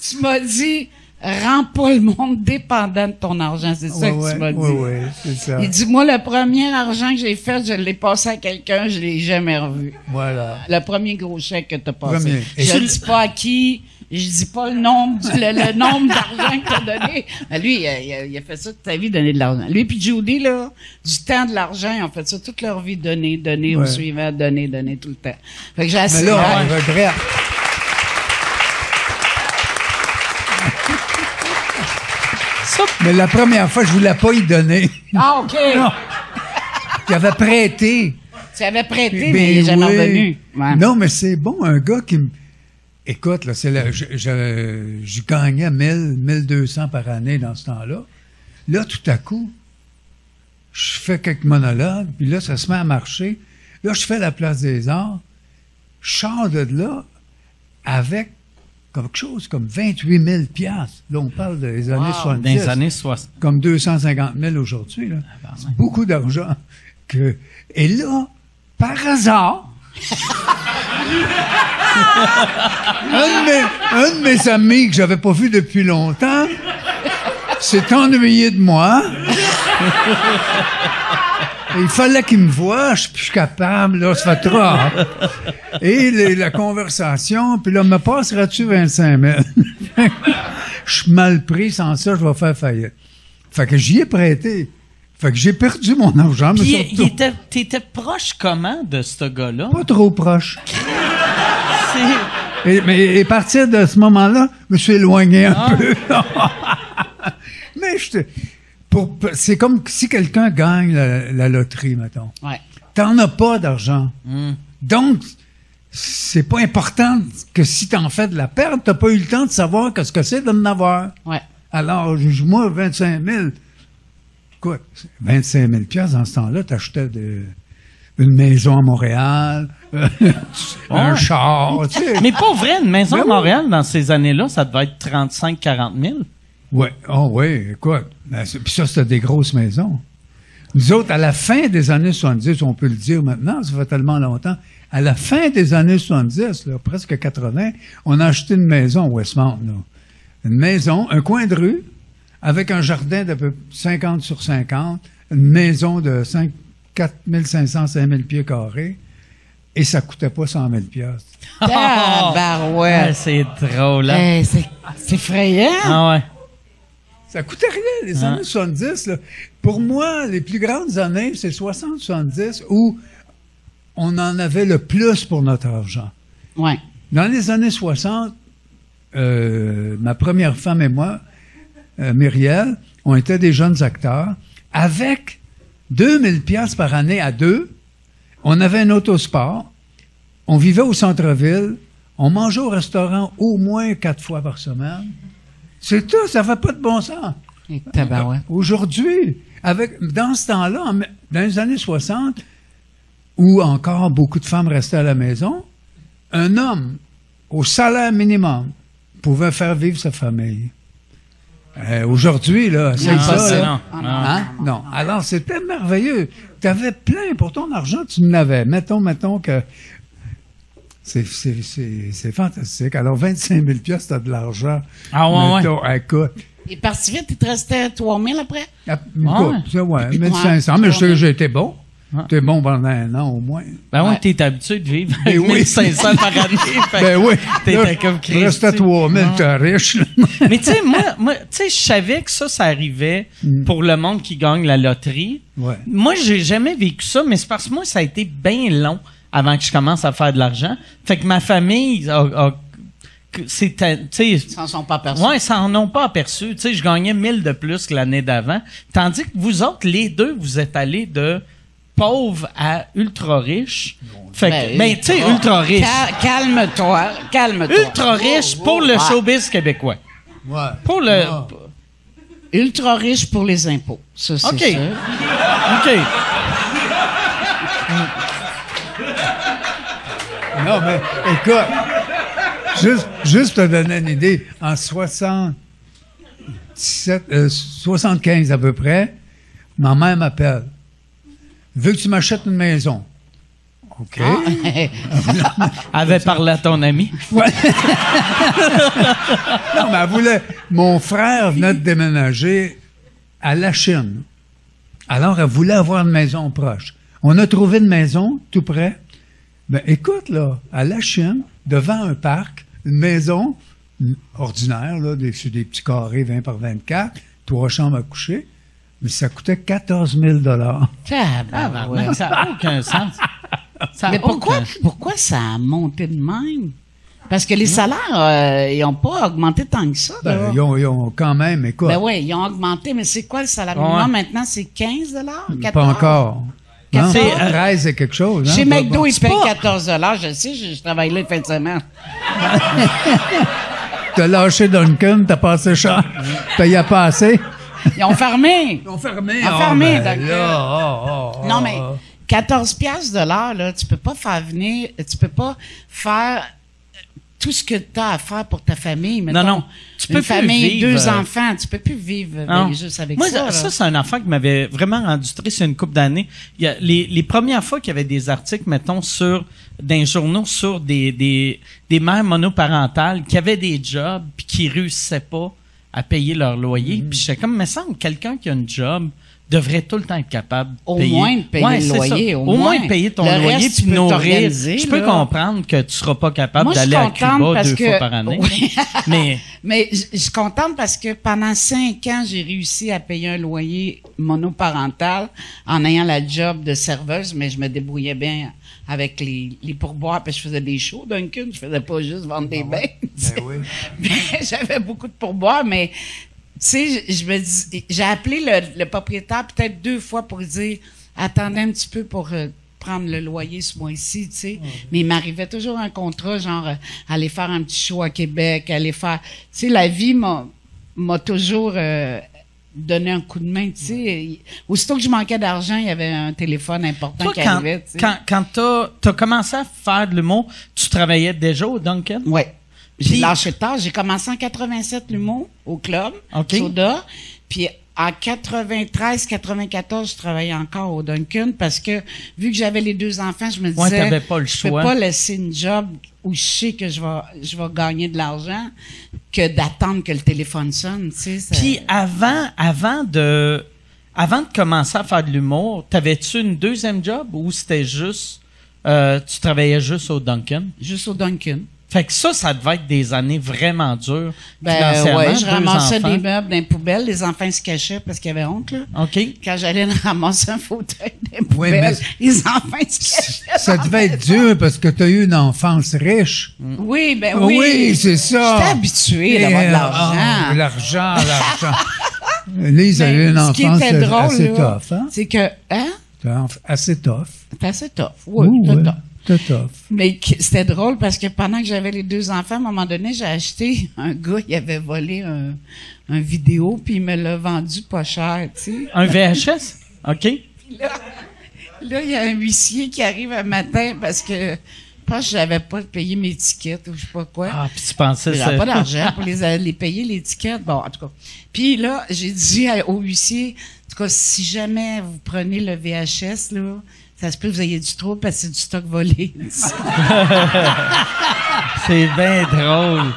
Tu m'as dit, rends pas le monde dépendant de ton argent. C'est ça que tu m'as dit. Oui, c'est ça. Il dit, moi, le premier argent que j'ai fait, je l'ai passé à quelqu'un, je l'ai jamais revu. Voilà. Le premier gros chèque que t'as passé. Et je dis pas à qui, je dis pas le nombre, le nombre d'argent que t'as donné. Mais lui, il a fait ça toute sa vie, donner de l'argent. Lui puis Judy, là, du temps de l'argent, ils ont fait ça toute leur vie, donner au suivant, donner tout le temps. Fait que j'ai assez. Mais là, on regrette. Mais la première fois, je voulais pas y donner. Ah, OK. Non. J'avais prêté. Tu avais prêté, mais il n'est jamais revenu. Ouais. Non, mais c'est bon, un gars qui me... Écoute, là, je gagnais 1200 par année dans ce temps-là. Là, tout à coup, je fais quelques monologues, puis là, ça se met à marcher. Là, je fais la Place des Arts. Je sors de là avec quelque chose comme 28 000 $. Là, on parle des années 70. Des années 60. Comme 250 000 aujourd'hui. Là. C'est beaucoup d'argent. Et là, par hasard, un de mes amis que j'avais pas vu depuis longtemps s'est ennuyé de moi. Et il fallait qu'il me voie, je suis plus capable, là, ça fait trop. Et la conversation, puis là, me passeras-tu 25 000? Je suis mal pris, sans ça, je vais faire faillite. Fait que j'y ai prêté. Fait que j'ai perdu mon argent. Puis t'étais proche comment de ce gars-là? Pas trop proche. Mais à partir de ce moment-là, je me suis éloigné un peu. Mais c'est comme si quelqu'un gagne la loterie, mettons. Ouais. T'en as pas d'argent. Donc, c'est pas important que si t'en fais de la perte, t'as pas eu le temps de savoir ce que c'est d'en avoir. Ouais. Alors, moi, 25 000... Écoute, 25 000 $ dans ce temps-là, t'achetais une maison à Montréal, un char, tu sais. Mais pas vrai, une maison Ben à Montréal, dans ces années-là, ça devait être 35-40 000. Oui, écoute. Puis ça, c'était des grosses maisons. Nous autres, à la fin des années 70, on peut le dire maintenant, ça fait tellement longtemps, à la fin des années 70, là, presque 80, on a acheté une maison à Westmount, là. Une maison, un coin de rue, avec un jardin d'à peu 50 sur 50, une maison de 4 500, 5 000 pieds carrés, et ça coûtait pas 100 000 $. Tabarouette. C'est drôle, hein? C'est effrayant. Ah ouais. Ça coûtait rien, les années 70. Là. Pour moi, les plus grandes années, c'est 60-70, où on en avait le plus pour notre argent. Ouais. Dans les années 60, ma première femme et moi, Myriel, on était des jeunes acteurs. Avec 2000 $ par année à deux, on avait un autosport, on vivait au centre-ville, on mangeait au restaurant au moins 4 fois par semaine. C'est tout, ça fait pas de bon sens. Aujourd'hui, dans ce temps-là, dans les années 60, où encore beaucoup de femmes restaient à la maison, un homme au salaire minimum pouvait faire vivre sa famille. Aujourd'hui, là, c'est ça. Là. Non. Alors, c'était merveilleux. Tu avais plein pour ton argent, tu en avais. Mettons que c'est fantastique. Alors, 25 000 $, t'as de l'argent. Ah ouais, écoute. Il est parti vite, il te restait 3 000 après? Écoute, 1500, mais j'ai été bon. T'es bon pendant un an au moins. Ben oui, t'es habitué de vivre avec 1500 par année. Ben oui. T'étais comme Christ. Reste à 3000, t'es riche. Mais tu sais, moi tu sais, je savais que ça arrivait pour le monde qui gagne la loterie. Ouais. Moi, j'ai jamais vécu ça, mais c'est parce que moi, ça a été bien long avant que je commence à faire de l'argent. Fait que ma famille ils s'en sont pas aperçus. Ouais, ils s'en ont pas aperçu. Tu sais, je gagnais 1000 de plus que l'année d'avant. Tandis que vous autres, les deux, vous êtes allés de pauvre à ultra riche. Fait que, tu sais, ultra riche. Calme-toi. Ultra riche pour le showbiz québécois. Ouais. Pour le... Ultra riche pour les impôts. Ça, c'est ça. OK. Non, mais écoute, juste pour te donner une idée, en 75 à peu près, ma mère m'appelle. Veux que tu m'achètes une maison? OK. Avait parlé à ton ami. Ouais. Non, mais elle voulait... Mon frère venait de déménager à la Chine. Alors, elle voulait avoir une maison proche. On a trouvé une maison tout près. Ben, écoute, là, à la Chine, devant un parc, une maison ordinaire, là, sur des petits carrés 20 par 24, 3 chambres à coucher, mais ça coûtait 14 000 Tabarouette, ça n'a aucun sens. Ça a Mais aucun- pourquoi ça a monté de même? Parce que les salaires, ils n'ont pas augmenté tant que ça. là. Ben, ils ont quand même, écoute, Ben oui, ils ont augmenté, mais c'est quoi le salaire minimum maintenant? C'est 15 $? pas encore. Non, 14? c'est 13 et quelque chose. Chez hein, McDo, pas- ils payent 14 $. Je sais, je travaille là une fin de semaine. T'as lâché Duncan, t'as passé cher. Payé pas assez. Ils ont fermé. Ils ont fermé. Ils ont fermé, Duncan. Duncan. Non, mais 14 piastres de l'heure, là, tu peux pas faire tout ce que tu as à faire pour ta famille. Mettons, non. Tu peux une plus famille, vivre, 2 enfants, tu peux plus vivre Non. juste avec Moi, ça. là. ça, c'est un enfant qui m'avait vraiment rendu triste il y a une couple d'années. Il y a les premières fois qu'il y avait des articles, mettons, dans les journaux sur des mères monoparentales qui avaient des jobs puis qui réussissaient pas à payer leur loyer. Puis j'étais comme, me semble, quelqu'un qui a un job devrait tout le temps être capable de Au payer. moins de payer Ouais, le c'est loyer, ça. au moins moins. de payer ton Le loyer reste, puis tu peux nourrir. t'organiser, Je peux là. comprendre que tu seras pas capable Moi, je suis d'aller à contente Cuba parce 2 que- fois par année. Oui. Mais Mais je suis contente parce que pendant 5 ans, j'ai réussi à payer un loyer monoparental en ayant la job de serveuse, mais je me débrouillais bien avec les pourboires, puis je faisais des shows, Duncan. Je faisais pas juste vendre des bains. tu sais. Ben oui. Mais j'avais beaucoup de pourboires, mais tu sais, je me dis, j'ai appelé le propriétaire peut-être 2 fois pour dire, attendez un petit peu pour prendre le loyer ce mois-ci, tu sais. Mais il m'arrivait toujours un contrat, genre, aller faire un petit show à Québec, aller faire, tu sais, la vie m'a toujours donné un coup de main, tu sais. Aussitôt que je manquais d'argent, il y avait un téléphone important toi, qui arrivait, tu sais. quand t'as commencé à faire de l'humour, tu travaillais déjà au Duncan? Ouais. J'ai Puis- lâché tard. J'ai commencé en 87 l'humour au club, OK. Soda. Puis en 93-94, je travaillais encore au Duncan parce que vu que j'avais les 2 enfants, je me disais, Ouais, t'avais pas le je peux choix. pas laisser une job où je sais que je vais gagner de l'argent que d'attendre que le téléphone sonne, tu sais. ça- Puis avant de commencer à faire de l'humour, t'avais-tu une deuxième job ou c'était juste tu travaillais juste au Duncan? juste au Duncan. Fait que ça devait être des années vraiment dures. Ben financièrement, ouais, je 2 ramassais enfants. des meubles dans les poubelles. Les enfants se cachaient parce qu'ils avaient honte, là. OK. Quand j'allais ramasser un fauteuil dans les Oui, poubelles, mais- les enfants se cachaient. Ça devait être dur parce que tu as eu une enfance riche. Oui, ben oui. Oui, c'est ça. J'étais habituée d'avoir de l'argent. L'argent. Lise a eu une ce qui enfance était drôle, assez là, tough, hein? c'est que, Assez tough. c'est assez tough. Oui, Ouh, c'est ouais, tough. c'est tough. Mais c'était drôle parce que pendant que j'avais les 2 enfants, à un moment donné, j'ai acheté un gars, il avait volé un vidéo, puis il me l'a vendu pas cher, tu sais. Un VHS? OK. Là, il y a un huissier qui arrive un matin parce que je pense que j'avais pas payé mes tickets ou je sais pas quoi. Ah, puis tu pensais J'avais pas d'argent pour les payer, les tickets. Bon, en tout cas. Puis là, j'ai dit au huissier, en tout cas, si jamais vous prenez le VHS, là, ça se peut que vous ayez du trouble parce que c'est du stock volé. C'est bien drôle.